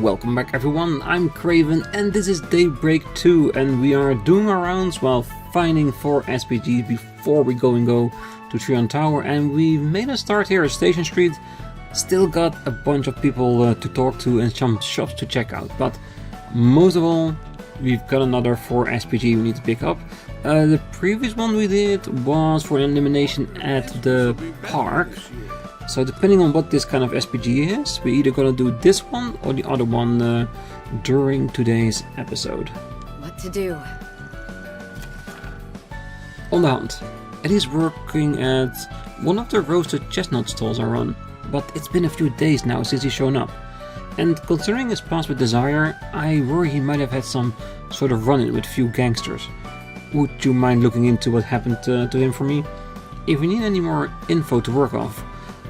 Welcome back everyone, I'm Craven and this is Daybreak 2 and we are doing our rounds while finding 4 SPGs before we go to Trion Tower, and we made a start here at Station Street. Still got a bunch of people to talk to and some shops to check out, but most of all we've got another 4 SPG we need to pick up. The previous one we did was for an elimination at the park. So depending on what this kind of SPG is, we're either gonna do this one or the other one during today's episode. What to do? On the hunt. Eddy's working at one of the roasted chestnut stalls I run, but it's been a few days now since he's shown up. And considering his past with Desire, I worry he might have had some sort of run-in with few gangsters. Would you mind looking into what happened to him for me? If you need any more info to work off,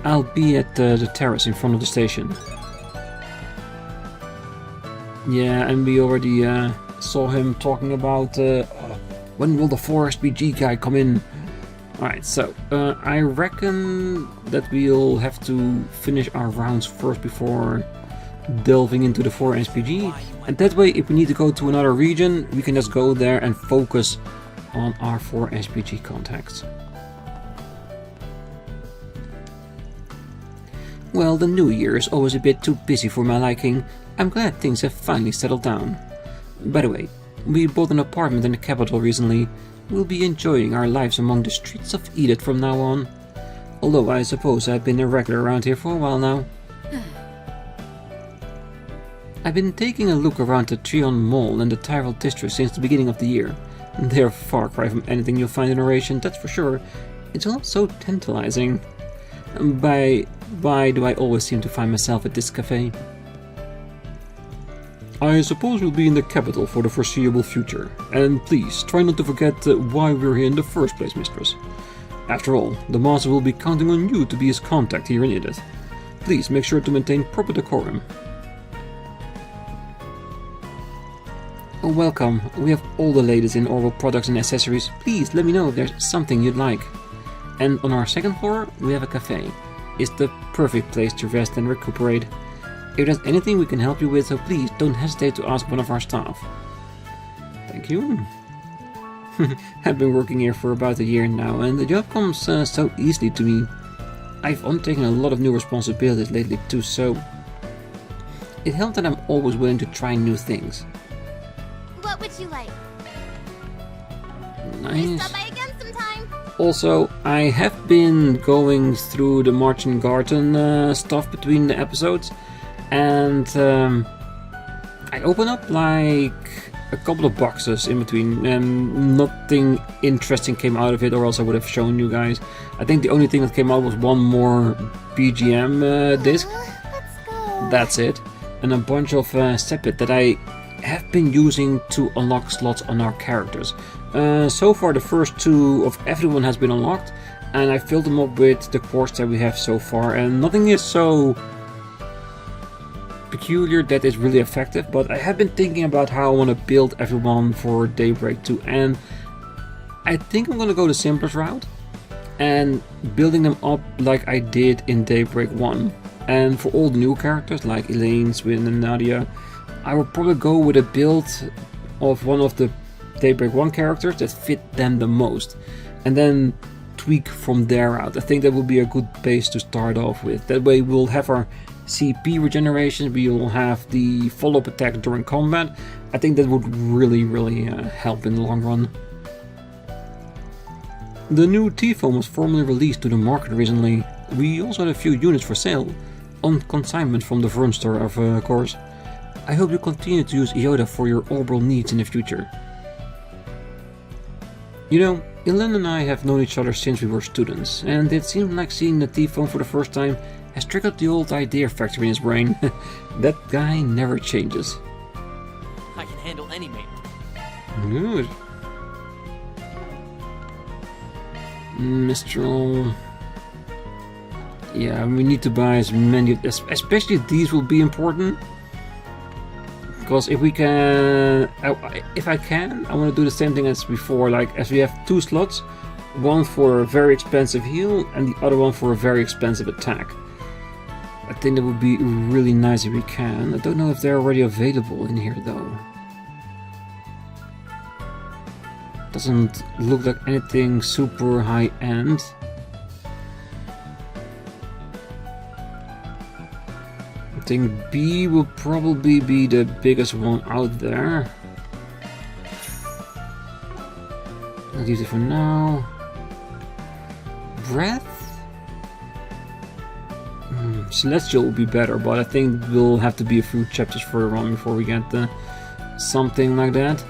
I'll be at the terrace in front of the station. Yeah, and we already saw him talking about when will the 4 SPG guy come in. Alright, so I reckon that we'll have to finish our rounds first before delving into the 4 SPG. And that way, if we need to go to another region, we can just go there and focus on our 4 SPG contacts. Well, the new year is always a bit too busy for my liking. I'm glad things have finally settled down. By the way, we bought an apartment in the capital recently. We'll be enjoying our lives among the streets of Eddy from now on. Although I suppose I've been a regular around here for a while now. I've been taking a look around the Trion Mall and the Tyrell district since the beginning of the year. They're far cry from anything you'll find in narration, that's for sure. It's all so tantalizing. Why do I always seem to find myself at this cafe? I suppose we'll be in the capital for the foreseeable future. And please, try not to forget why we're here in the first place, mistress. After all, the master will be counting on you to be his contact here in Eddy. Please make sure to maintain proper decorum. Oh, welcome. We have all the latest in oral products and accessories. Please let me know if there's something you'd like. And on our second floor, we have a cafe. It's the perfect place to rest and recuperate. If there's anything we can help you with, so please don't hesitate to ask one of our staff. Thank you. I've been working here for about a year now, and the job comes so easily to me. I've undertaken a lot of new responsibilities lately too, so it helps that I'm always willing to try new things. What would you like? Nice. Stop by again sometime. Also, I have been going through the Marching Garden stuff between the episodes, and I opened up like a couple of boxes in between, and nothing interesting came out of it, or else I would have shown you guys. I think the only thing that came out was one more BGM disc. Let's go. That's it, and a bunch of Septian that I have been using to unlock slots on our characters. So far the first 2 of everyone has been unlocked, and I filled them up with the quartz that we have so far, and nothing is so peculiar that is really effective, but I have been thinking about how I want to build everyone for Daybreak 2, and I think I'm going to go the simplest route and building them up like I did in Daybreak 1. And for all the new characters like Elaine, Swin and Nadia, I will probably go with a build of one of the Daybreak 1 characters that fit them the most, and then tweak from there out. I think that will be a good base to start off with. That way we'll have our CP regeneration, we will have the follow-up attack during combat. I think that would really help in the long run. The new T-foam was formally released to the market recently. We also had a few units for sale, on consignment from the Vern store of course. I hope you continue to use Iota for your orbital needs in the future. You know, Elaine and I have known each other since we were students, and it seemed like seeing the T-foam for the first time has triggered the old idea factory in his brain. That guy never changes. I can handle any mate. Good. Mistral. Yeah, we need to buy as many, especially these will be important. Because if we can, if I can, I want to do the same thing as before, like as we have 2 slots, one for a very expensive heal and the other one for a very expensive attack. I think that would be really nice if we can. I don't know if they're already available in here though. Doesn't look like anything super high end. I think B will probably be the biggest one out there. I'll use it for now. Breath? Celestial will be better, but I think we'll have to be a few chapters further on before we get something like that.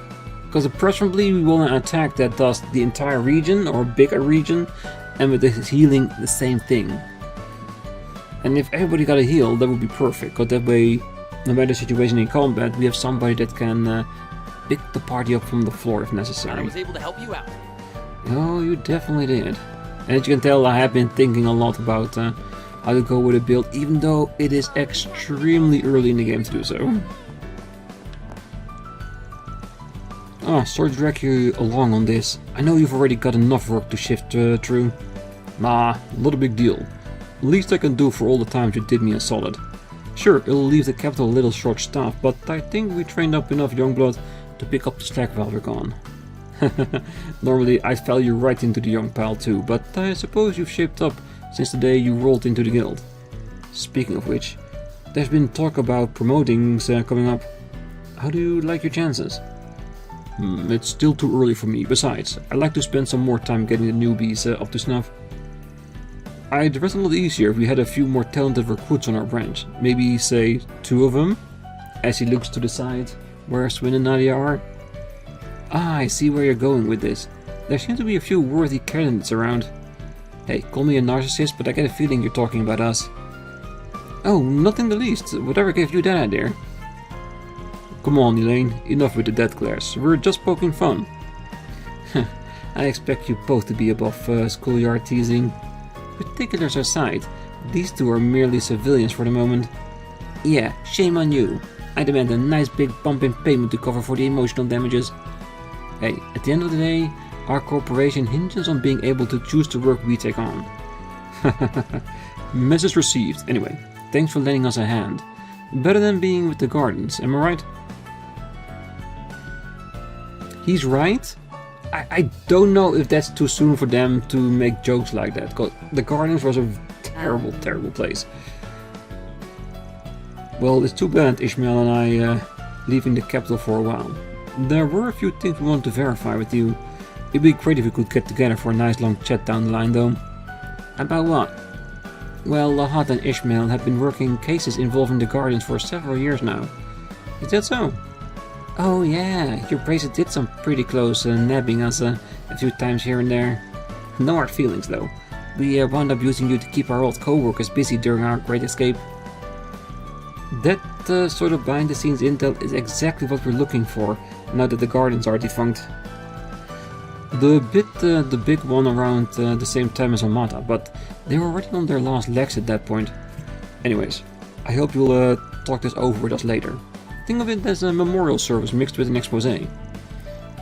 Because preferably we want an attack that does the entire region or a bigger region, and with this healing the same thing. And if everybody got a heal, that would be perfect, because that way, no matter the situation in combat, we have somebody that can pick the party up from the floor if necessary. I was able to help you out. Oh, you definitely did. And as you can tell, I have been thinking a lot about how to go with a build, even though it is extremely early in the game to do so. Sorry to drag you along on this. I know you've already got enough work to shift through. Nah, not a big deal. Least I can do for all the times you did me a solid. Sure, it'll leave the capital a little short-staffed, but I think we trained up enough young blood to pick up the slack while we're gone. Normally I'd fell you right into the young pile too, but I suppose you've shaped up since the day you rolled into the guild. Speaking of which, there's been talk about promotings coming up. How do you like your chances? It's still too early for me. Besides, I'd like to spend some more time getting the newbies up to snuff. I'd rest a lot easier if we had a few more talented recruits on our branch. Maybe, say, 2 of them? As he looks to the side, where Swin and Nadia are. Ah, I see where you're going with this. There seem to be a few worthy candidates around. Hey, call me a narcissist, but I get a feeling you're talking about us. Oh, not in the least. Whatever gave you that idea? Come on, Elaine. Enough with the death glares. We're just poking fun. I expect you both to be above schoolyard teasing. Particulars aside, these two are merely civilians for the moment. Yeah, shame on you. I demand a nice big bump in payment to cover for the emotional damages. Hey, at the end of the day, our corporation hinges on being able to choose the work we take on. Message received. Anyway, thanks for lending us a hand. Better than being with the gardens, am I right? He's right. I don't know if that's too soon for them to make jokes like that, because the gardens was a terrible, terrible place. Well, it's too bad Ishmael and I leaving the capital for a while. There were a few things we wanted to verify with you. It'd be great if we could get together for a nice long chat down the line though. About what? Well, Lahat and Ishmael have been working cases involving the Guardians for several years now. Is that so? Oh yeah, your bracelet did some pretty close nabbing us a few times here and there. No hard feelings though. We wound up using you to keep our old co-workers busy during our great escape. That sort of behind-the-scenes intel is exactly what we're looking for now that the Guardians are defunct. The big one around the same time as Almata, but they were already on their last legs at that point. Anyways, I hope you'll talk this over with us later. Think of it as a memorial service mixed with an exposé.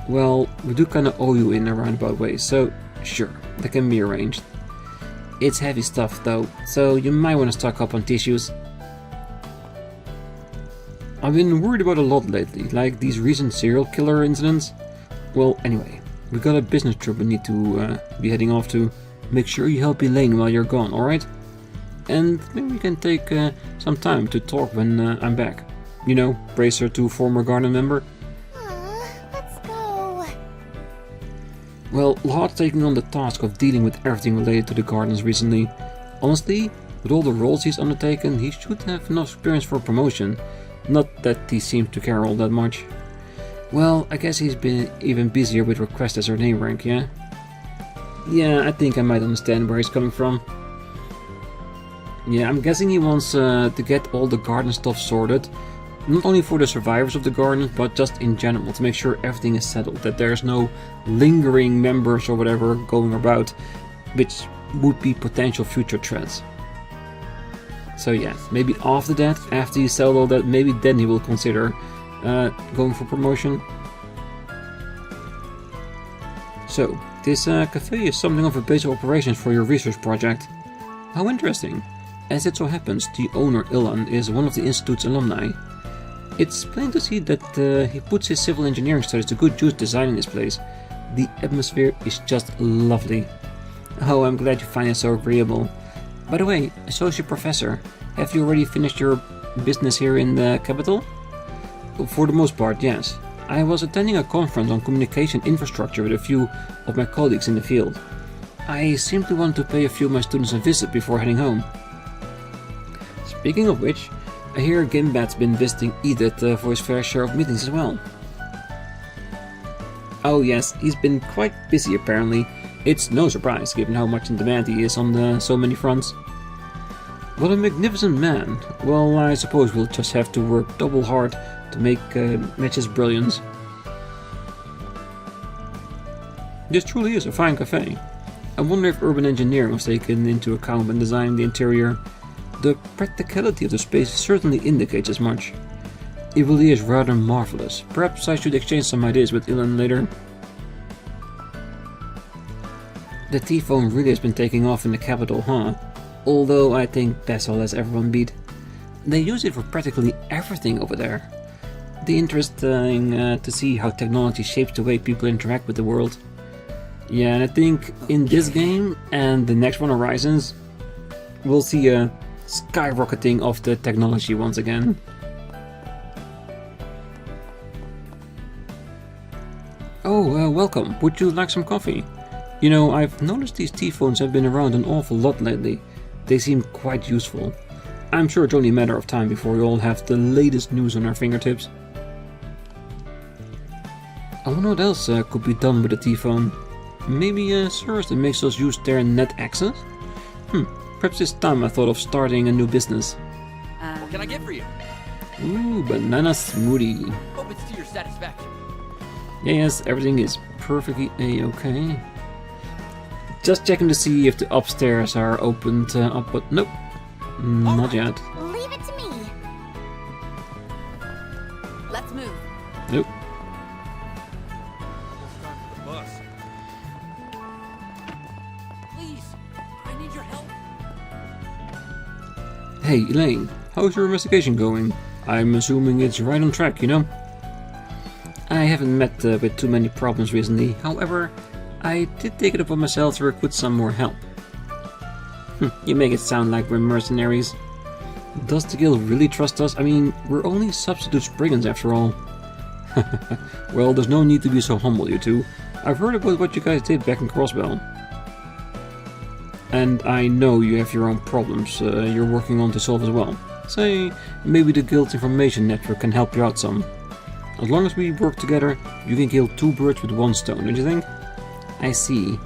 Well, we do kinda owe you in a roundabout way, so sure, that can be arranged. It's heavy stuff though, so you might want to stock up on tissues. I've been worried about a lot lately, like these recent serial killer incidents. Well, anyway, we got a business trip we need to be heading off to. Make sure you help Elaine while you're gone, alright? And maybe we can take some time to talk when I'm back. You know, praise her to former Garden member. Let's go. Well, Lahat's taking on the task of dealing with everything related to the Gardens recently. Honestly, with all the roles he's undertaken, he should have enough experience for promotion. Not that he seems to care all that much. Well, I guess he's been even busier with requests as her name rank, yeah? Yeah, I think I might understand where he's coming from. Yeah, I'm guessing he wants to get all the garden stuff sorted. Not only for the survivors of the garden, but just in general, to make sure everything is settled. That there's no lingering members or whatever going about, which would be potential future threats. So yeah, maybe after that, after you settle all that, maybe then he will consider going for promotion. So, this cafe is something of a base of operations for your research project. How interesting. As it so happens, the owner, Ilan, is one of the Institute's alumni. It's plain to see that he puts his civil engineering studies to good use designing this place. The atmosphere is just lovely. Oh, I'm glad you find it so agreeable. By the way, Associate Professor, have you already finished your business here in the capital? For the most part, yes. I was attending a conference on communication infrastructure with a few of my colleagues in the field. I simply want to pay a few of my students a visit before heading home. Speaking of which, I hear Gimbat's been visiting Edith for his fair share of meetings as well. Oh yes, he's been quite busy apparently. It's no surprise given how much in demand he is on so many fronts. What a magnificent man. Well, I suppose we'll just have to work double hard to match his brilliance. This truly is a fine cafe. I wonder if urban engineering was taken into account when designing the interior. The practicality of the space certainly indicates as much. It really is rather marvelous. Perhaps I should exchange some ideas with Ilan later. The T-phone really has been taking off in the capital, huh? Although I think Bessel has everyone beat. They use it for practically everything over there. The interesting to see how technology shapes the way people interact with the world. Yeah, and I think in this game and the next one, Horizons, we'll see a skyrocketing of the technology once again. Oh, welcome. Would you like some coffee? You know, I've noticed these T-phones have been around an awful lot lately. They seem quite useful. I'm sure it's only a matter of time before we all have the latest news on our fingertips. I wonder what else could be done with a T-phone. Maybe a service that makes us use their net access? Perhaps this time I thought of starting a new business. What can I get for you? Ooh, banana smoothie. Hope it's to your satisfaction. Yes, everything is perfectly A-okay. Just checking to see if the upstairs are opened up, but nope, not yet. Leave it to me. Let's move. Nope. Please, I need your help. Hey, Elaine, how's your investigation going? I'm assuming it's right on track, you know? I haven't met with too many problems recently, however, I did take it upon myself to recruit some more help. You make it sound like we're mercenaries. Does the guild really trust us? I mean, we're only substitute spriggans after all. Well, there's no need to be so humble, you two. I've heard about what you guys did back in Crossbell. And I know you have your own problems you're working on to solve as well. Say, maybe the guild's information network can help you out some. As long as we work together, you can kill two birds with one stone, don't you think? I see.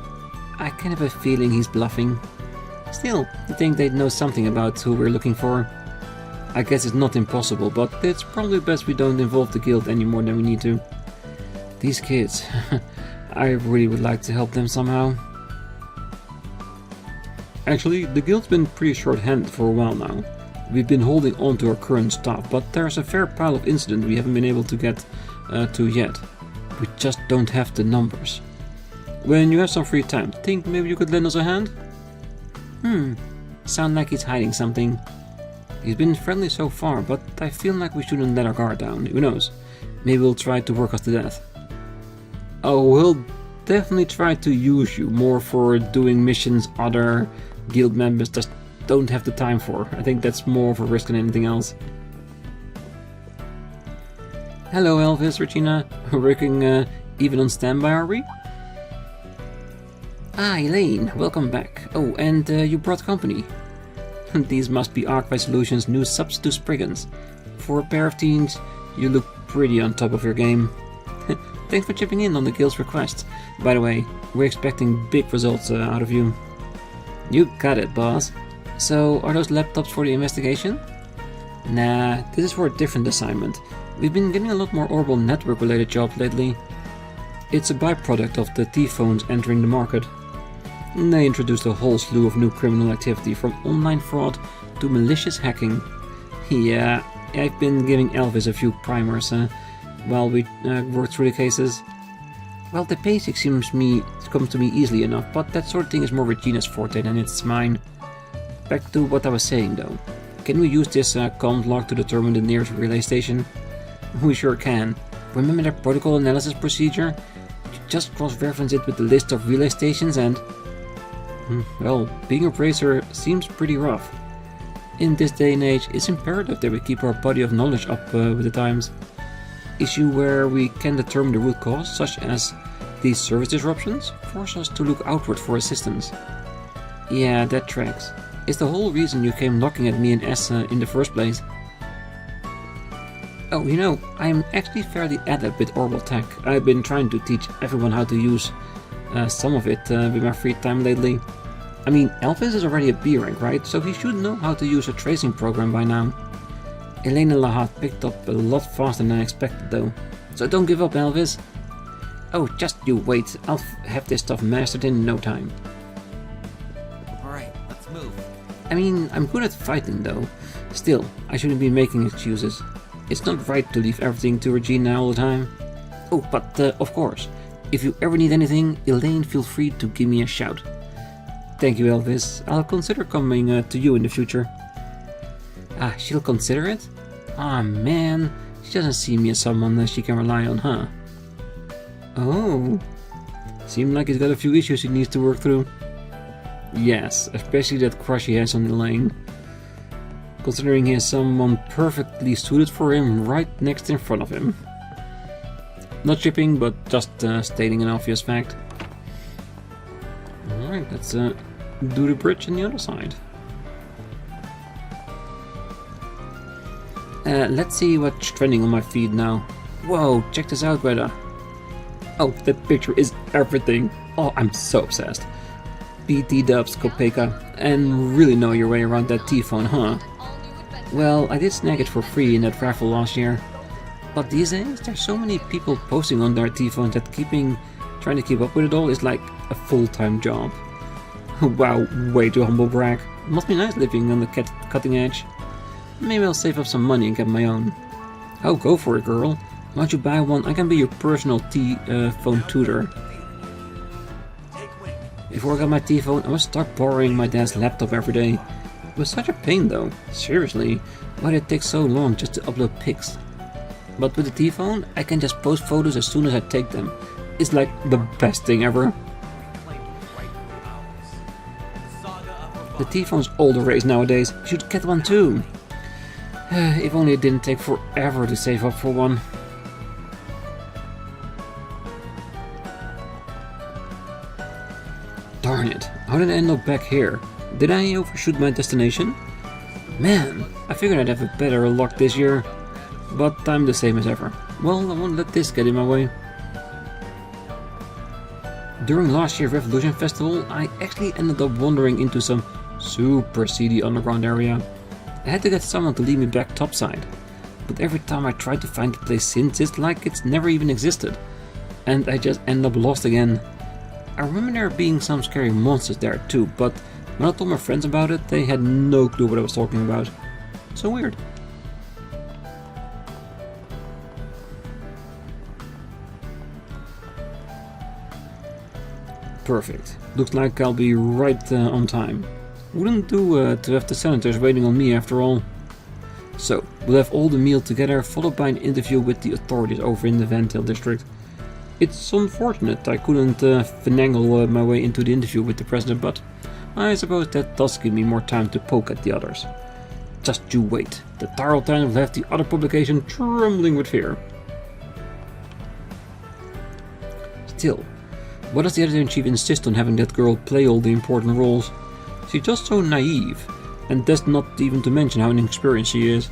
I kind of have a feeling he's bluffing. Still, I think they'd know something about who we're looking for. I guess it's not impossible, but it's probably best we don't involve the guild any more than we need to. These kids, I really would like to help them somehow. Actually, the guild's been pretty short-handed for a while now. We've been holding on to our current staff, but there's a fair pile of incidents we haven't been able to get to yet. We just don't have the numbers. When you have some free time, think maybe you could lend us a hand? Sound like he's hiding something. He's been friendly so far, but I feel like we shouldn't let our guard down. Who knows? Maybe he'll try to work us to death. Oh, he'll definitely try to use you more for doing missions other guild members just don't have the time for. I think that's more of a risk than anything else. Hello, Elvis, Regina. Working even on standby, are we? Ah, Elaine, welcome back. Oh, and you brought company. These must be Arkride Solutions' new substitute spriggans. For a pair of teens, you look pretty on top of your game. Thanks for chipping in on the guild's request. By the way, we're expecting big results out of you. You got it, boss. So, are those laptops for the investigation? Nah, this is for a different assignment. We've been getting a lot more orbital network-related jobs lately. It's a byproduct of the T-phones entering the market. They introduced a whole slew of new criminal activity, from online fraud to malicious hacking. Yeah, I've been giving Elvis a few primers while we work through the cases. Well, the basics come to me easily enough, but that sort of thing is more Regina's forte than it's mine. Back to what I was saying though. Can we use this comms log to determine the nearest relay station? We sure can. Remember that protocol analysis procedure? You just cross-reference it with the list of relay stations and... well, being a racer seems pretty rough. In this day and age, it's imperative that we keep our body of knowledge up with the times. Issue where we can determine the root cause, such as these service disruptions, force us to look outward for assistance. Yeah, that tracks. It's the whole reason you came knocking at me and Essa in the first place. Oh, you know, I'm actually fairly adept with orbital tech. I've been trying to teach everyone how to use some of it with my free time lately. I mean, Elvis is already a B rank, right? So he should know how to use a tracing program by now. Elena Lahat picked up a lot faster than I expected though. So don't give up, Elvis. Oh, just you wait. I'll have this stuff mastered in no time. Alright, let's move. I mean, I'm good at fighting though. Still, I shouldn't be making excuses. It's not right to leave everything to Regina all the time. Oh, but of course, if you ever need anything, Elaine, feel free to give me a shout. Thank you, Elvis. I'll consider coming to you in the future. Ah, she'll consider it? Ah, man. She doesn't see me as someone she can rely on, huh? Oh. Seems like he's got a few issues he needs to work through. Yes, especially that crush he has on Elaine. Considering he has someone perfectly suited for him right next in front of him. Not shipping, but just stating an obvious fact. Alright, let's do the bridge on the other side. Let's see what's trending on my feed now. Whoa, check this out, Greta. Oh, that picture is everything. Oh, I'm so obsessed. BT dubs, Kopeka, and really know your way around that T-phone, huh? Well, I did snag it for free in that raffle last year. But these days, there's so many people posting on their T-phones that trying to keep up with it all is like a full-time job. Wow, way too humble brag. Must be nice living on the cutting edge. Maybe I'll save up some money and get my own. Oh, go for it, girl. Why don't you buy one? I can be your personal T-phone tutor. Before I got my T-phone, I would start borrowing my dad's laptop every day. It was such a pain though. Seriously, why did it take so long just to upload pics? But with the T-phone, I can just post photos as soon as I take them. It's like the best thing ever. The T-phone's all the rage nowadays. You should get one too. If only it didn't take forever to save up for one. Darn it, how did I end up back here? Did I overshoot my destination? Man, I figured I'd have a better luck this year. But I'm the same as ever. Well, I won't let this get in my way. During last year's Revolution Festival, I actually ended up wandering into some super seedy underground area. I had to get someone to lead me back topside. But every time I tried to find the place since, it's like it's never even existed. And I just end up lost again. I remember there being some scary monsters there too, but when I told my friends about it, they had no clue what I was talking about. So weird. Perfect. Looks like I'll be right on time. Wouldn't do to have the senators waiting on me after all. So, we'll have all the meal together, followed by an interview with the authorities over in the Vantil district. It's unfortunate I couldn't finagle my way into the interview with the president, but I suppose that does give me more time to poke at the others. Just you wait. The Tyrell Times will have the other publication trembling with fear. Still, why does the editor-in-chief insist on having that girl play all the important roles? She's just so naive, and that's not even to mention how inexperienced she is.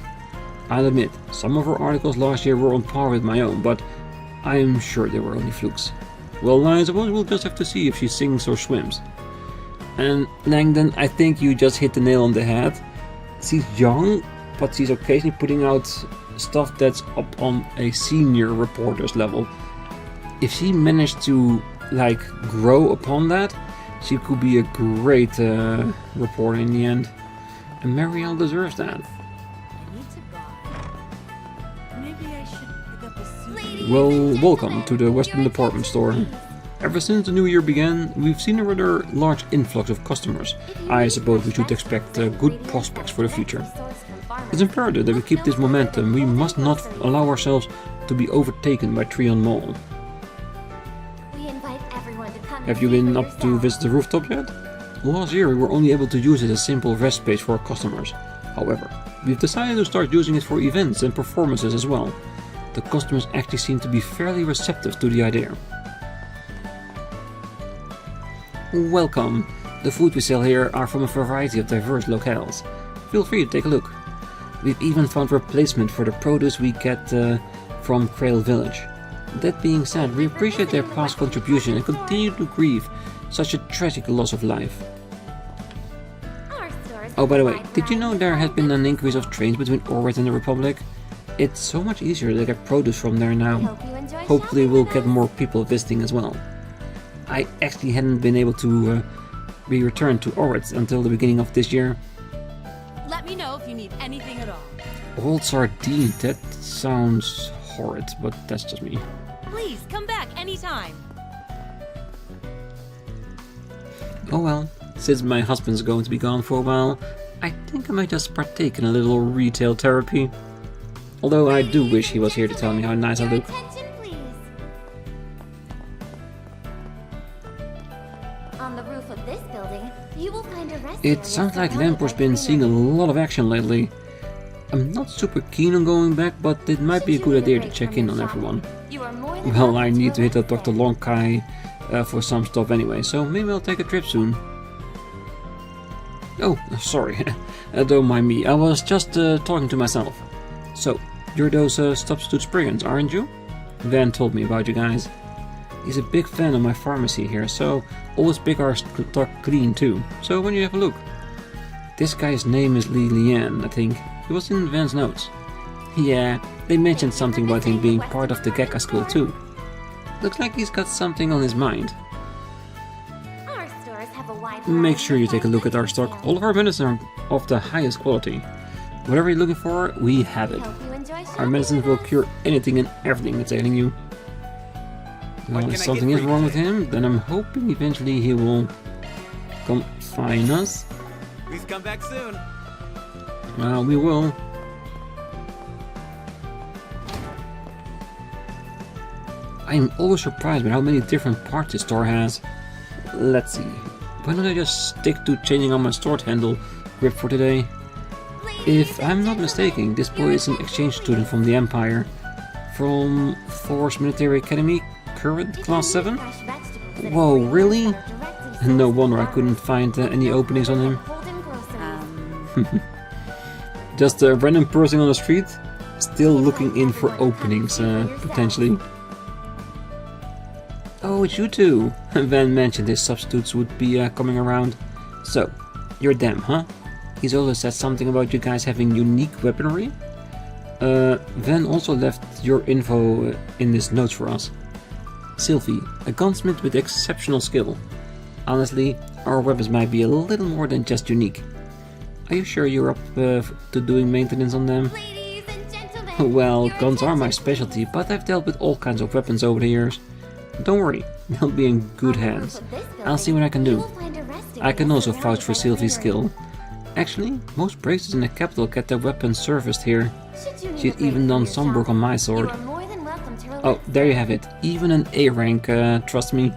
I'll admit, some of her articles last year were on par with my own, but I'm sure they were only flukes. Well, I suppose we'll just have to see if she sings or swims. And Langdon, I think you just hit the nail on the head. She's young, but she's occasionally putting out stuff that's up on a senior reporter's level. If she managed to grow upon that, she could be a great reporter in the end. And Marielle deserves that. Maybe I should pick up a suit. Well, welcome to the Western Department Store. Ever since the new year began, we've seen a rather large influx of customers. I suppose we should expect good prospects for the future. It's imperative that we keep this momentum. We must not allow ourselves to be overtaken by Trion Mall. Have you been up to visit the rooftop yet? Last year we were only able to use it as a simple rest space for our customers. However, we've decided to start using it for events and performances as well. The customers actually seem to be fairly receptive to the idea. Welcome! The food we sell here are from a variety of diverse locales. Feel free to take a look. We've even found replacement for the produce we get from Krail Village. That being said, we appreciate their past contribution and continue to grieve such a tragic loss of life. Oh, by the way, did you know there has been an increase of trains between Orbit and the Republic? It's so much easier to get produce from there now. Hopefully we'll get more people visiting as well. I actually hadn't been able to be returned to Orbit until the beginning of this year. Let me know if you need anything at all. Old sardine, that sounds horrid, but that's just me. Please come back anytime. Oh well, since my husband's going to be gone for a while, I think I might just partake in a little retail therapy. Although I do wish he was here to tell me how nice I look. Attention, please. On the roof of this building, you will find a rest area It sounds like surrounded Lamport's by been seeing a greenery. lot of action lately. I'm not super keen on going back, but it might be a good idea to check in on everyone. You are more than Well, I welcome need to hit up relax Dr. there. Longkai for some stuff anyway, so maybe I'll take a trip soon. Oh, sorry, don't mind me, I was just talking to myself. So, you're those substitute spriggans, aren't you? Van told me about you guys. He's a big fan of my pharmacy here, so always pick our stock clean too. So when you have a look. This guy's name is Li Lian, I think. He was in Van's notes. Yeah, they mentioned something about him being part of the Gekka school too. Looks like he's got something on his mind. Our stores have a wide Make variety sure you of take a look at our sizes stock. All of our medicines are of the highest quality. Whatever you're looking for, we have it. Hope you enjoy Our shopping medicines with will us. cure anything and everything that's ailing you. Well, can I if get something for is you wrong with today? him, then I'm hoping eventually he will come find us. Please come back soon. Well, we will. I am always surprised by how many different parts this store has. Let's see. Why don't I just stick to changing on my sword handle grip for today? If I'm not mistaken, this boy is an exchange student from the Empire. From Thor's Military Academy, current class 7? Whoa, really? No wonder I couldn't find any openings on him. Just a random person on the street, still looking in for openings, potentially. Oh, it's you two! Van mentioned his substitutes would be coming around. So, you're them, huh? He's also said something about you guys having unique weaponry. Van also left your info in his notes for us. Sylvie, a gunsmith with exceptional skill. Honestly, our weapons might be a little more than just unique. Are you sure you're up to doing maintenance on them? Ladies and gentlemen, Well, your guns are my attention, specialty, but I've dealt with all kinds of weapons over the years. Don't worry, they'll be in good On the roof hands. of this I'll see building, what I can you do. will find a rest I can area also surrounded vouch for by Sylvie's greenery. skill. Actually, most braces in the capital get their weapons serviced here. Should you need She's a break even from done your some work on my shopping, sword. You are more than welcome to Oh, relax there you have it. Even an A rank, trust me.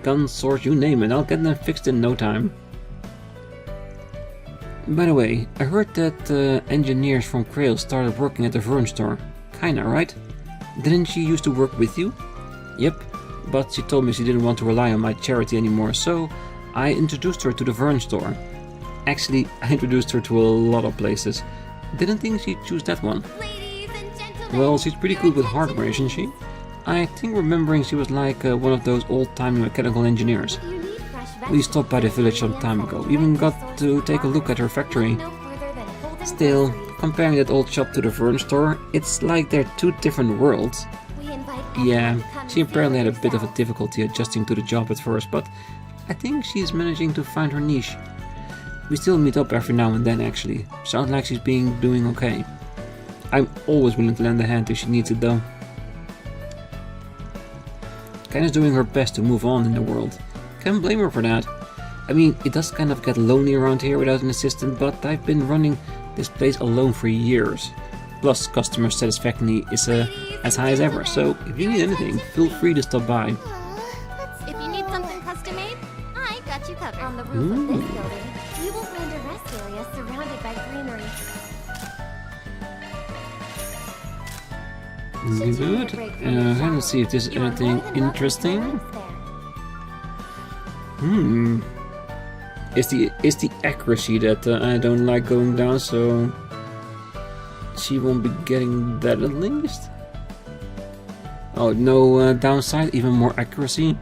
Guns, swords, you name it, I'll get them fixed in no time. By the way, I heard that engineers from Krail started working at the Vern store. Kinda, right? Didn't she used to work with you? Yep, but she told me she didn't want to rely on my charity anymore, so I introduced her to the Vern store. Actually, I introduced her to a lot of places. Didn't think she'd choose that one. Ladies and gentlemen, Well, she's pretty good with your hardware, isn't she? attention, I think remembering she was like one of those old-time mechanical engineers. please. If you need fresh We stopped by the vegetables village some and time ingredients ago, even at got the to source take a look at her look factory. no further than Holden Still, Groceries. comparing that old shop to the Vern store, it's like they're two different worlds. We invite Yeah, everyone to come she and see apparently for had a bit of a yourself. difficulty adjusting to the job at first, but I think she's managing to find her niche. We still meet up every now and then actually. Sounds like she's doing okay. I'm always willing to lend a hand if she needs it though. Kinda's doing her best to move on in the world. Can't blame her for that. I mean, it does kind of get lonely around here without an assistant, but I've been running this place alone for years. Plus, customer satisfaction is as high as ever, so if you need anything, feel free to stop by. If you need something custom made, I got you covered. On the roof of this building, you will find a rest area surrounded by greenery. Good. Let's see if there's anything interesting. It's the accuracy that I don't like going down, so she won't be getting that at least. Oh, no downside, even more accuracy.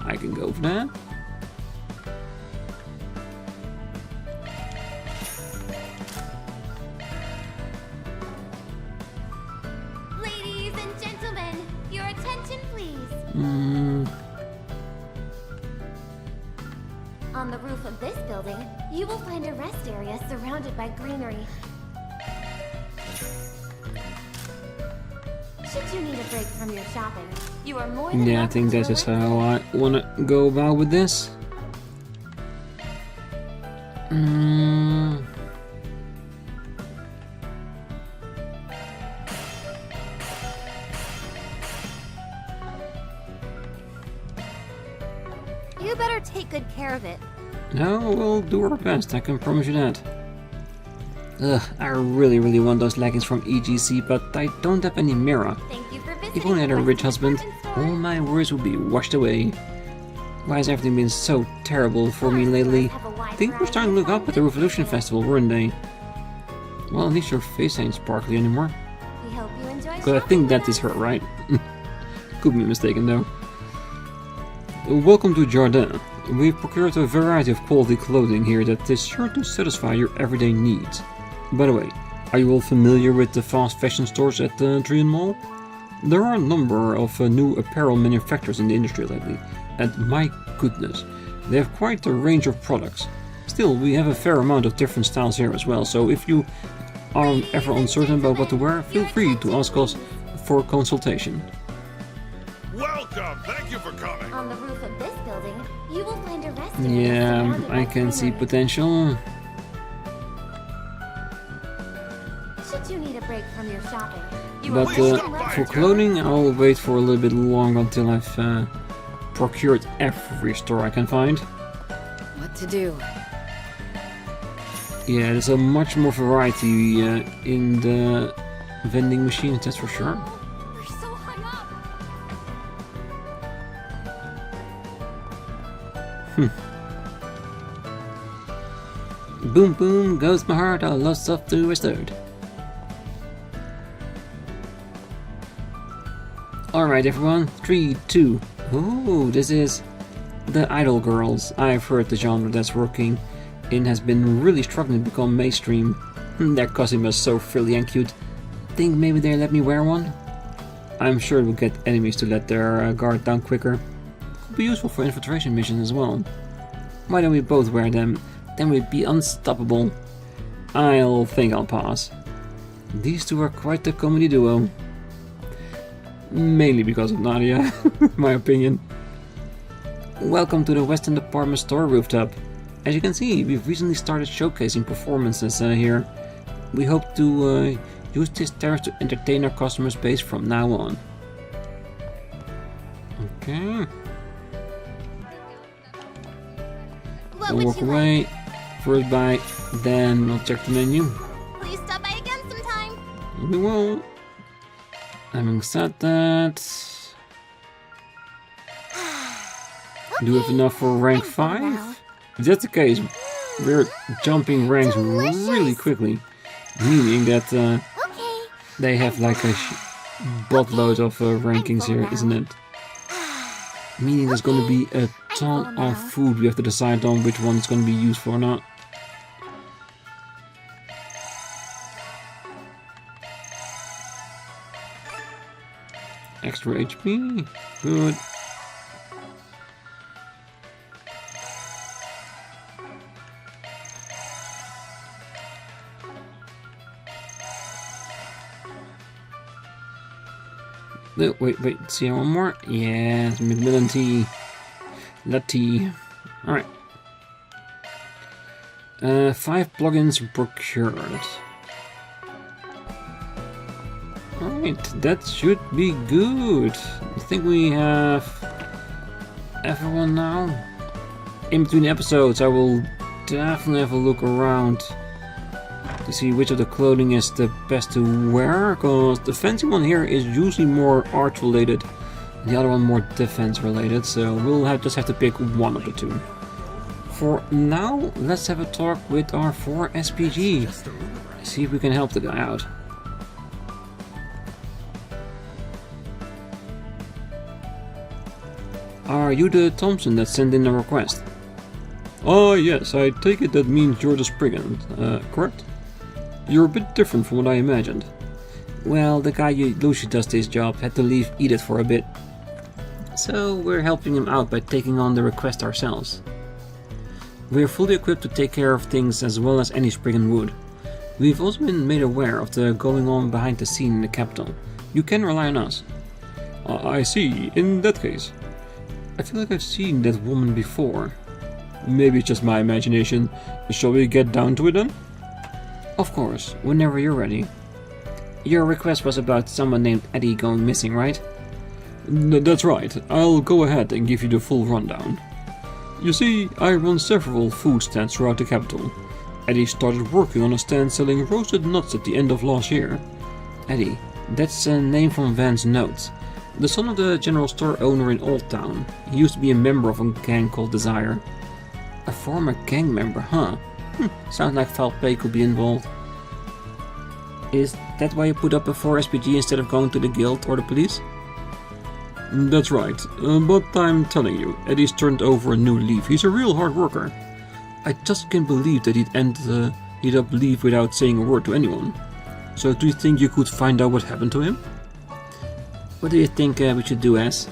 I can go for that. Ladies and gentlemen, your attention please. On the roof of this building, you will find a rest area surrounded by greenery. Should you need a break from your shopping, you are more than Yeah, I welcome think to that's just relax. how I wanna go about with this. You better take good care of it. No, we'll do our best, I can promise you that. Ugh, I really want those leggings from EGC, but I don't have any mirror. Thank you for visiting. If only I had a the rich Western husband, Department all Store. my worries would be washed away. Why has everything been so terrible for me lately? I think we're starting to look up at the Revolution Festival, weren't they? Well, at least your face ain't sparkly anymore. We hope you enjoy Because I think that is her, right? Could be mistaken though. Welcome to Jardin. We've procured a variety of quality clothing here that is sure to satisfy your everyday needs. By the way, are you all familiar with the fast fashion stores at the Trian Mall? There are a number of new apparel manufacturers in the industry lately, and my goodness, they have quite a range of products. Still, we have a fair amount of different styles here as well, so if you are ever uncertain about what to wear, feel free to ask us for a consultation. Welcome! Thank you for coming! On the roof of this building, you will find a rest area Yeah, surrounded by I can see greenery. potential. Should you need a break from your shopping, you But are more than welcome for to clothing, I'll wait for a little bit longer until I've procured every store I can find. What to do? Yeah, there's a much more variety in the vending machines, that's for sure. We're so hung up. Boom boom goes my heart, I lost stuff to restored. Alright everyone, 3, 2. Ooh, this is the Idol Girls. I've heard the genre that's working in has been really struggling to become mainstream. Their costume is so frilly and cute. Think maybe they let me wear one? I'm sure it will get enemies to let their guard down quicker. Could be useful for infiltration missions as well. Why don't we both wear them? Then we'd be unstoppable. I'll think I'll pass. These two are quite the comedy duo. Mainly because of Nadia, my opinion. Welcome to the Western Department Store rooftop. As you can see, we've recently started showcasing performances here. We hope to use this terrace to entertain our customer base from now on. Okay. What We'll would walk you away. like? First buy, then we'll check the menu. Please stop by again sometime. We will. Having said that, do we have enough for rank 5? If that's the case, we're jumping ranks really quickly. Meaning that Okay. they have like a buttload of rankings here, isn't it? Meaning there's going to be a ton of food we have to decide on which one is going to be useful or not. Extra HP, good. No, wait, see one more? Yes, Macmillan tea. Latte. Alright. 5 plugins procured. Alright, that should be good. I think we have everyone now. In between episodes, I will definitely have a look around to see which of the clothing is the best to wear, because the fancy one here is usually more art related, and the other one more defense related, so we'll just have to pick one of the two. For now, let's have a talk with our 4 SPG, see if we can help the guy out. Are you the Thompson that sent in a request? Oh yes, I take it that means you're the spriggan, correct? You're a bit different from what I imagined. Well, the guy who usually does this job had to leave Edith for a bit. So we're helping him out by taking on the request ourselves. We're fully equipped to take care of things as well as any spriggan would. We've also been made aware of the going on behind the scene in the capital. You can rely on us. I see. In that case, I feel like I've seen that woman before. Maybe it's just my imagination. Shall we get down to it then? Of course, whenever you're ready. Your request was about someone named Eddy going missing, right? That's right. I'll go ahead and give you the full rundown. You see, I run several food stands throughout the capital. Eddy started working on a stand selling roasted nuts at the end of last year. Eddy, that's a name from Van's notes. The son of the general store owner in Old Town. He used to be a member of a gang called Desire. A former gang member, huh? Sounds like foul play could be involved. Is that why you put up a 4 SPG instead of going to the guild or the police? That's right, but I'm telling you, Eddy's turned over a new leaf. He's a real hard worker. I just can't believe that he'd up leave without saying a word to anyone. So do you think you could find out what happened to him? What do you think we should do, As?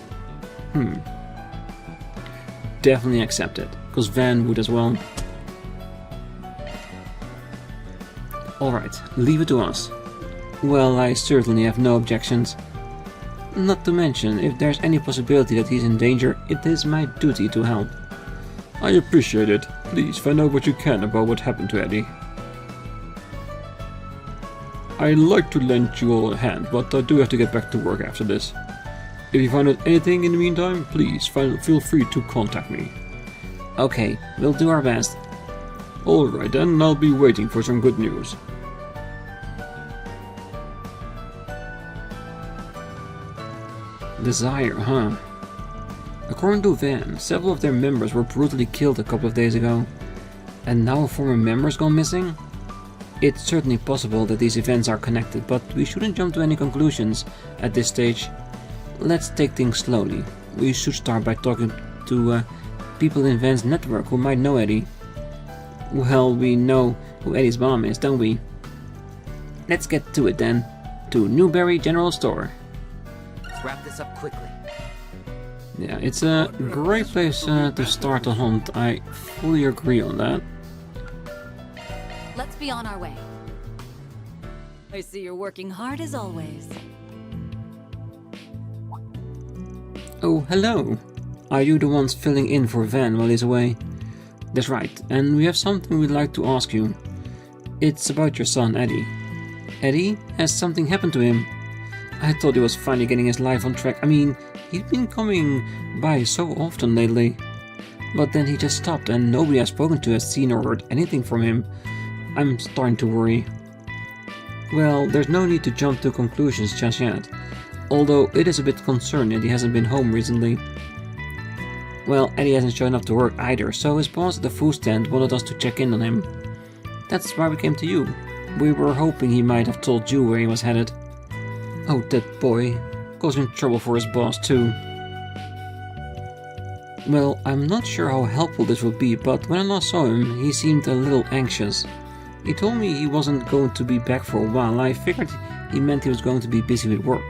Definitely accept it, because Van would as well. Alright, leave it to us. Well, I certainly have no objections. Not to mention, if there's any possibility that he's in danger, it is my duty to help. I appreciate it. Please find out what you can about what happened to Eddy. I'd like to lend you all a hand, but I do have to get back to work after this. If you find out anything in the meantime, please feel free to contact me. Okay, we'll do our best. Alright then, I'll be waiting for some good news. Desire, huh? According to Van, several of their members were brutally killed a couple of days ago. And now a former member's gone missing? It's certainly possible that these events are connected, but we shouldn't jump to any conclusions at this stage. Let's take things slowly. We should start by talking to people in Van's network who might know Eddy. Well, we know who Eddy's mom is, don't we? Let's get to it then. To Newberry General Store. Let's wrap this up quickly. Yeah, it's a great place to start a hunt. I fully agree on that. Let's be on our way. I see you're working hard as always. Oh, hello. Are you the ones filling in for Van while he's away? That's right, and we have something we'd like to ask you. It's about your son, Eddy. Eddy? Has something happened to him? I thought he was finally getting his life on track. I mean, he'd been coming by so often lately. But then he just stopped and nobody I've spoken to has seen or heard anything from him. I'm starting to worry. Well, there's no need to jump to conclusions just yet. Although it is a bit concerning that he hasn't been home recently. Well, Eddy hasn't shown up to work either, so his boss at the food stand wanted us to check in on him. That's why we came to you. We were hoping he might have told you where he was headed. Oh, that boy. Causing trouble for his boss too. Well, I'm not sure how helpful this will be, but when I last saw him, he seemed a little anxious. He told me he wasn't going to be back for a while. I figured he meant he was going to be busy with work.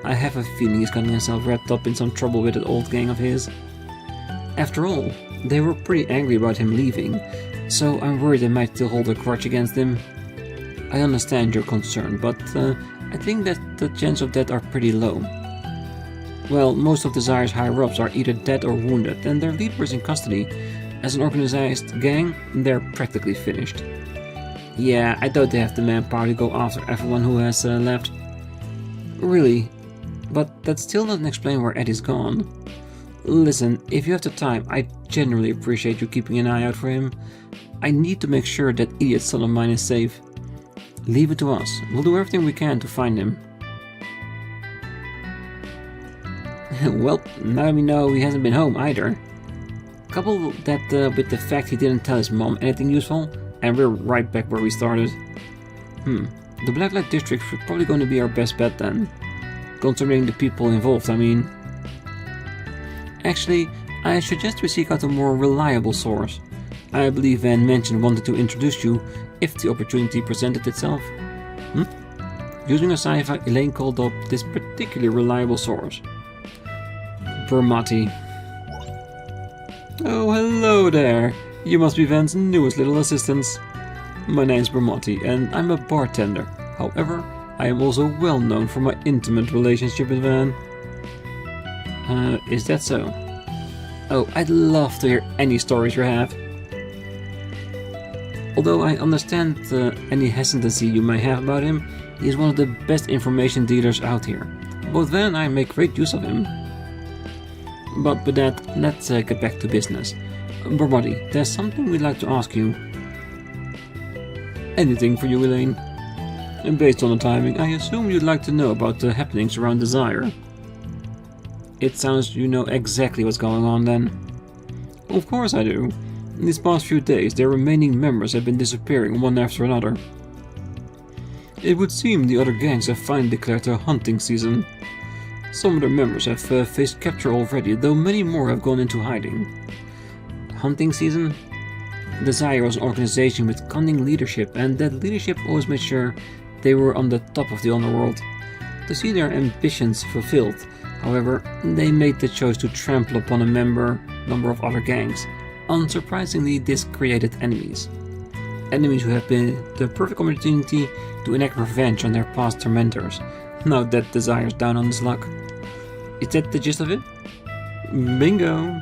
I have a feeling he's gotten himself wrapped up in some trouble with that old gang of his. After all, they were pretty angry about him leaving, so I'm worried they might still hold a grudge against him. I understand your concern, but I think that the chances of that are pretty low. Well, most of Desire's higher-ups are either dead or wounded, and their leader is in custody. As an organized gang, they're practically finished. Yeah, I doubt they have the manpower to go after everyone who has left. Really. But that still doesn't explain where Eddy's gone. Listen, if you have the time, I genuinely appreciate you keeping an eye out for him. I need to make sure that idiot son of mine is safe. Leave it to us. We'll do everything we can to find him. Well, now we know he hasn't been home either. Couple that with the fact he didn't tell his mom anything useful, and we're right back where we started. The Blacklight District is probably going to be our best bet then. Considering the people involved, I mean. Actually, I suggest we seek out a more reliable source. I believe Van mentioned wanted to introduce you if the opportunity presented itself. Using a sci-fi, Elaine called up this particularly reliable source. Bermati. Oh, hello there. You must be Van's newest little assistants. My name's Bermati, and I'm a bartender. However, I am also well known for my intimate relationship with Van. Is that so? Oh, I'd love to hear any stories you have. Although I understand any hesitancy you may have about him, he is one of the best information dealers out here. Both Van and I make great use of him. But with that, let's get back to business. Bermati, there's something we'd like to ask you. Anything for you, Elaine. And based on the timing, I assume you'd like to know about the happenings around Desire. It sounds you know exactly what's going on then. Of course I do. In these past few days, their remaining members have been disappearing one after another. It would seem the other gangs have finally declared their hunting season. Some of their members have faced capture already, though many more have gone into hiding. Hunting season? Desire was an organization with cunning leadership, and that leadership always made sure they were on the top of the underworld. To see their ambitions fulfilled, however, they made the choice to trample upon a number of other gangs. Unsurprisingly, this created enemies. Enemies who have been the perfect opportunity to enact revenge on their past tormentors, now that Desire's down on his luck. Is that the gist of it? Bingo!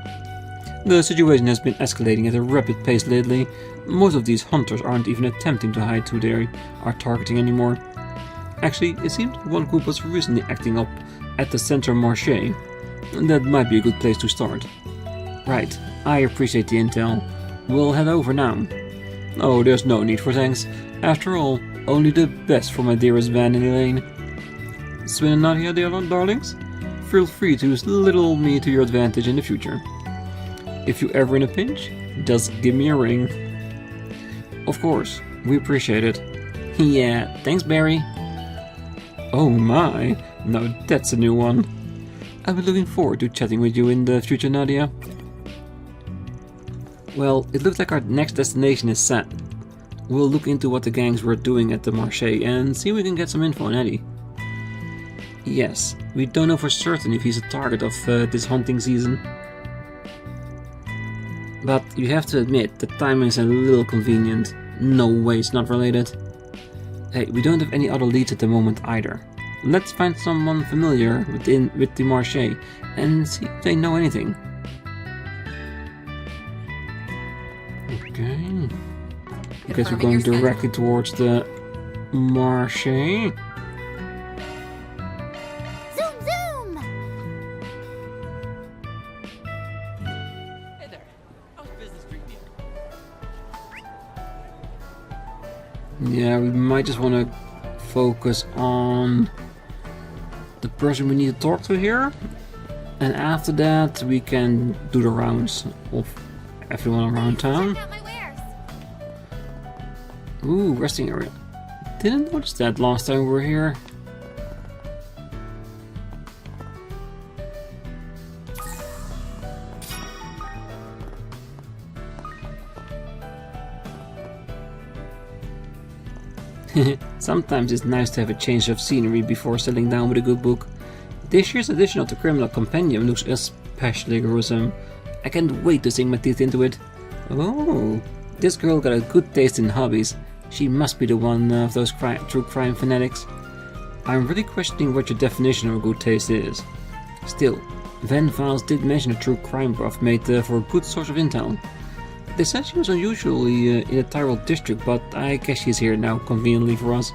The situation has been escalating at a rapid pace lately. Most of these hunters aren't even attempting to hide who they are targeting anymore. Actually, it seems one group was recently acting up at the Centre Marché. That might be a good place to start. Right, I appreciate the intel. We'll head over now. Oh, there's no need for thanks. After all, only the best for my dearest Van and Elaine. Swin and Nadia, dear darlings? Feel free to use little old me to your advantage in the future. If you're ever in a pinch, just give me a ring. Of course, we appreciate it. Yeah, thanks Barry. Oh my, now that's a new one. I'll be looking forward to chatting with you in the future, Nadia. Well, it looks like our next destination is set. We'll look into what the gangs were doing at the Marché and see if we can get some info on Eddy. Yes, we don't know for certain if he's a target of this hunting season. But you have to admit, the timing is a little convenient. No way it's not related. Hey, we don't have any other leads at the moment either. Let's find someone familiar with the Marché and see if they know anything. Okay. I guess we're going directly towards the Marché. Zoom, zoom! Hey there. How's business treating you? Yeah, we might just want to focus on the person we need to talk to here. And after that, we can do the rounds of everyone around town. Check out my wares. Ooh, resting area. Didn't notice that last time we were here. Sometimes it's nice to have a change of scenery before settling down with a good book. This year's edition of the Criminal Compendium looks especially gruesome. I can't wait to sink my teeth into it. Oh, this girl got a good taste in hobbies. She must be the one of those true crime fanatics. I'm really questioning what your definition of a good taste is. Still, Van Files did mention a true crime buff made for a good source of intel. They said she was unusually in the Tyrol district, but I guess she's here now, conveniently for us.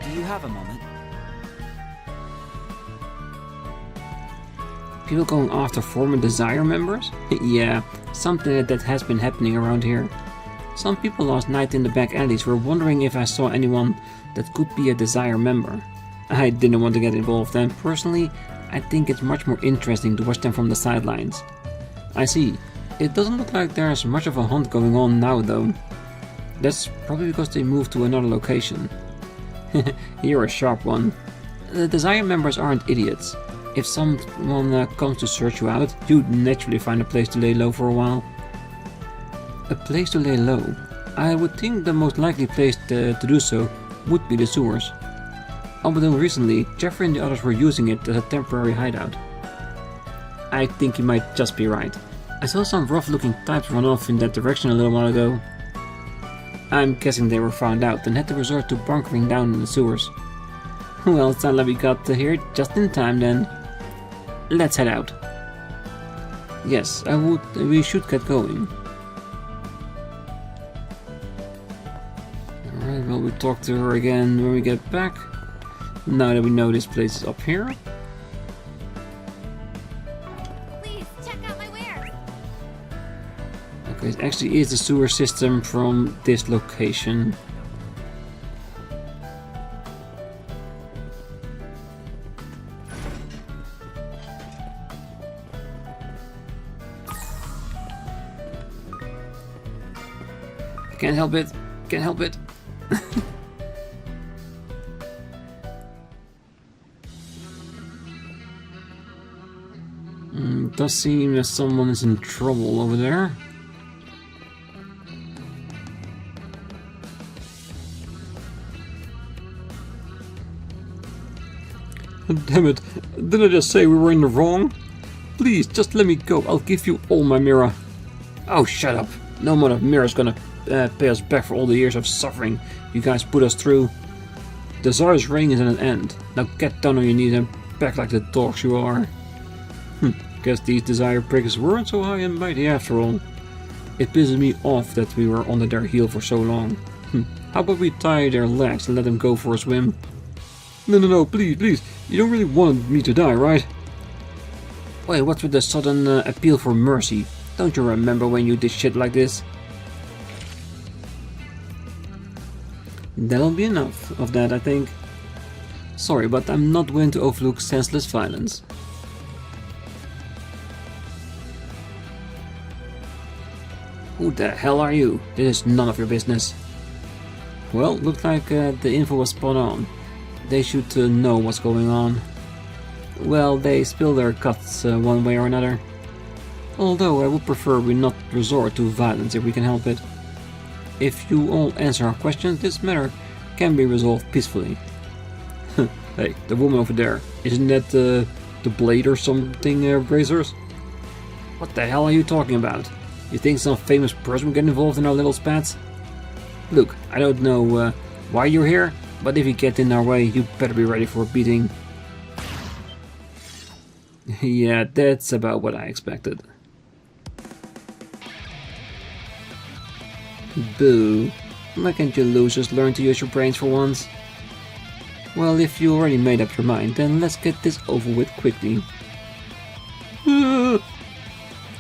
Do you have a moment? People going after former Desire members? Yeah, something that has been happening around here. Some people last night in the back alleys were wondering if I saw anyone that could be a Desire member. I didn't want to get involved, and personally, I think it's much more interesting to watch them from the sidelines. I see. It doesn't look like there's much of a hunt going on now, though. That's probably because they moved to another location. You're a sharp one. The Desire members aren't idiots. If someone comes to search you out, you'd naturally find a place to lay low for a while. A place to lay low? I would think the most likely place to do so would be the sewers. Up until recently, Jeffrey and the others were using it as a temporary hideout. I think you might just be right. I saw some rough-looking types run off in that direction a little while ago. I'm guessing they were found out and had to resort to bunkering down in the sewers. Well, it sounds like we got here just in time then. Let's head out. Yes, we should get going. Alright, well, we'll talk to her again when we get back. Now that we know this place is up here. Please, check out my wares. Okay, it actually is the sewer system from this location. Can't help it. Can't help it. It does seem that someone is in trouble over there. Damn it. Didn't I just say we were in the wrong? Please, just let me go. I'll give you all my mirror. Oh, shut up. No amount of mirror's gonna pay us back for all the years of suffering you guys put us through. Desire's reign is at an end. Now get down on your knees and back like the dogs you are. Guess these Desire prickers weren't so high and mighty after all. It pisses me off that we were under their heel for so long. How about we tie their legs and let them go for a swim? No, please. You don't really want me to die, right? Wait, what's with the sudden appeal for mercy? Don't you remember when you did shit like this? That'll be enough of that, I think. Sorry, but I'm not willing to overlook senseless violence. Who the hell are you? This is none of your business. Well, looks like the info was spot on. They should know what's going on. Well, they spill their guts one way or another. Although I would prefer we not resort to violence if we can help it. If you all answer our questions, this matter can be resolved peacefully. Hey, the woman over there, isn't that the blade or something, Razors? What the hell are you talking about? You think some famous person will get involved in our little spats? Look, I don't know why you're here, but if you get in our way, you better be ready for a beating. Yeah, that's about what I expected. Boo. Why can't you losers learn to use your brains for once? Well, if you already made up your mind, then let's get this over with quickly.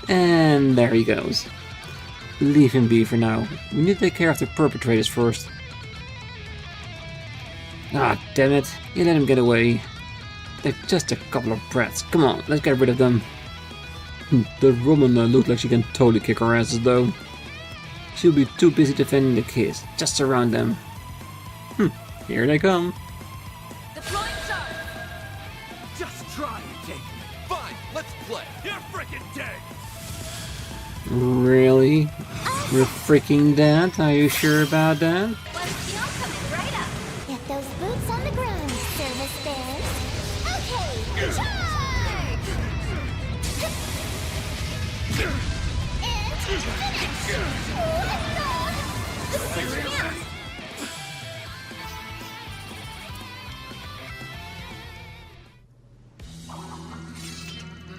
And there he goes. Leave him be for now. We need to take care of the perpetrators first. Ah, damn it. You let him get away. They're just a couple of brats. Come on, let's get rid of them. The woman looks like she can totally kick our asses though. She'll be too busy defending the kids. Just surround them. Here they come. Deploying charge. Just try and take me. Fine, let's play. You're freaking dead! Really? We're freaking dead? Are you sure about that? One steel coming right up. Get those boots on the ground, service bears. Okay, charge! It's finished!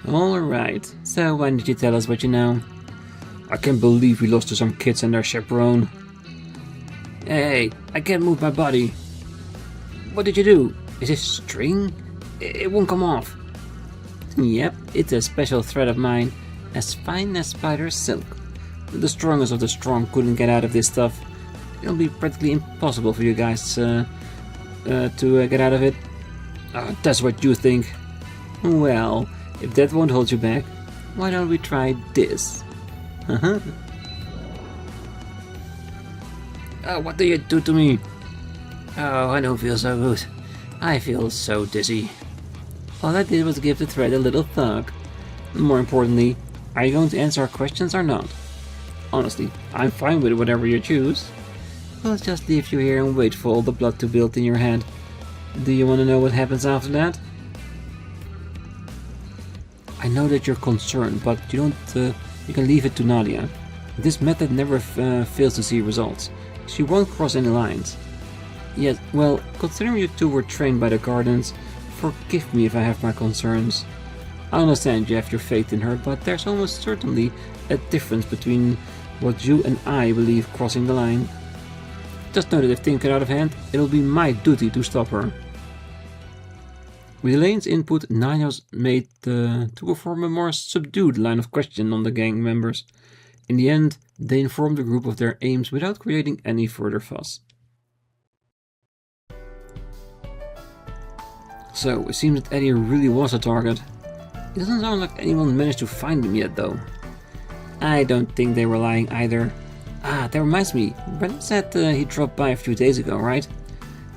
Alright, so why did you tell us what you know? I can't believe we lost to some kids and their chaperone. Hey, I can't move my body. What did you do? Is this string? It won't come off. Yep, it's a special thread of mine, as fine as spider silk. The strongest of the strong couldn't get out of this stuff. It'll be practically impossible for you guys to get out of it. That's what you think. Well, if that won't hold you back, why don't we try this? What do you do to me? Oh, I don't feel so good. I feel so dizzy. All I did was give the thread a little tug. More importantly, are you going to answer our questions or not? Honestly, I'm fine with whatever you choose. We'll just leave you here and wait for all the blood to build in your head. Do you want to know what happens after that? I know that you're concerned, but you can leave it to Nadia. This method never fails to see results. She won't cross any lines. Yes, well, considering you two were trained by the Gardens, forgive me if I have my concerns. I understand you have your faith in her, but there's almost certainly a difference between what you and I believe crossing the line. Just know that if things get out of hand, it'll be my duty to stop her. With Elaine's input, Nadia was made to perform a more subdued line of question on the gang members. In the end, they informed the group of their aims without creating any further fuss. So, it seems that Eddy really was a target. It doesn't sound like anyone managed to find him yet though. I don't think they were lying either. That reminds me, Brennan said he dropped by a few days ago, right?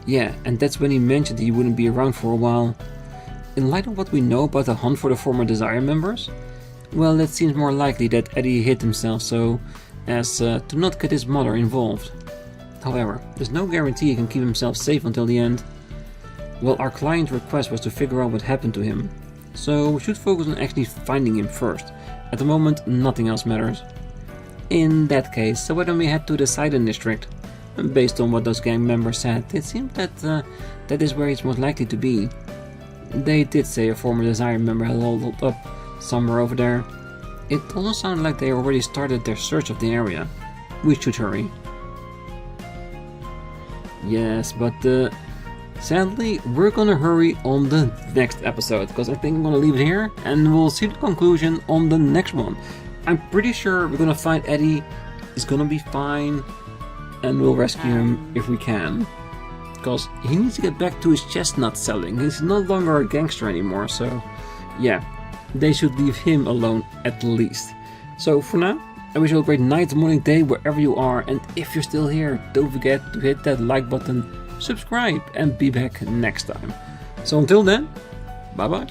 Yeah, and that's when he mentioned he wouldn't be around for a while. In light of what we know about the hunt for the former Desire members, well, it seems more likely that Eddy hid himself so as to not get his mother involved. However, there's no guarantee he can keep himself safe until the end. Well, our client's request was to figure out what happened to him, so we should focus on actually finding him first. At the moment, nothing else matters. In that case, so why don't we head to the Sidon district? Based on what those gang members said, it seemed that that is where he's most likely to be. They did say a former Desire member had holed up somewhere over there. It also sounded like they already started their search of the area. We should hurry. Yes, but sadly, we're gonna hurry on the next episode, because I think I'm gonna leave it here, and we'll see the conclusion on the next one. I'm pretty sure we're gonna find Eddy, he's gonna be fine, and we'll rescue him if we can. Because he needs to get back to his chestnut selling. He's no longer a gangster anymore, so yeah, they should leave him alone at least. So for now, I wish you a great night, morning, day, wherever you are, and if you're still here, don't forget to hit that like button, subscribe, and be back next time. So until then, bye bye.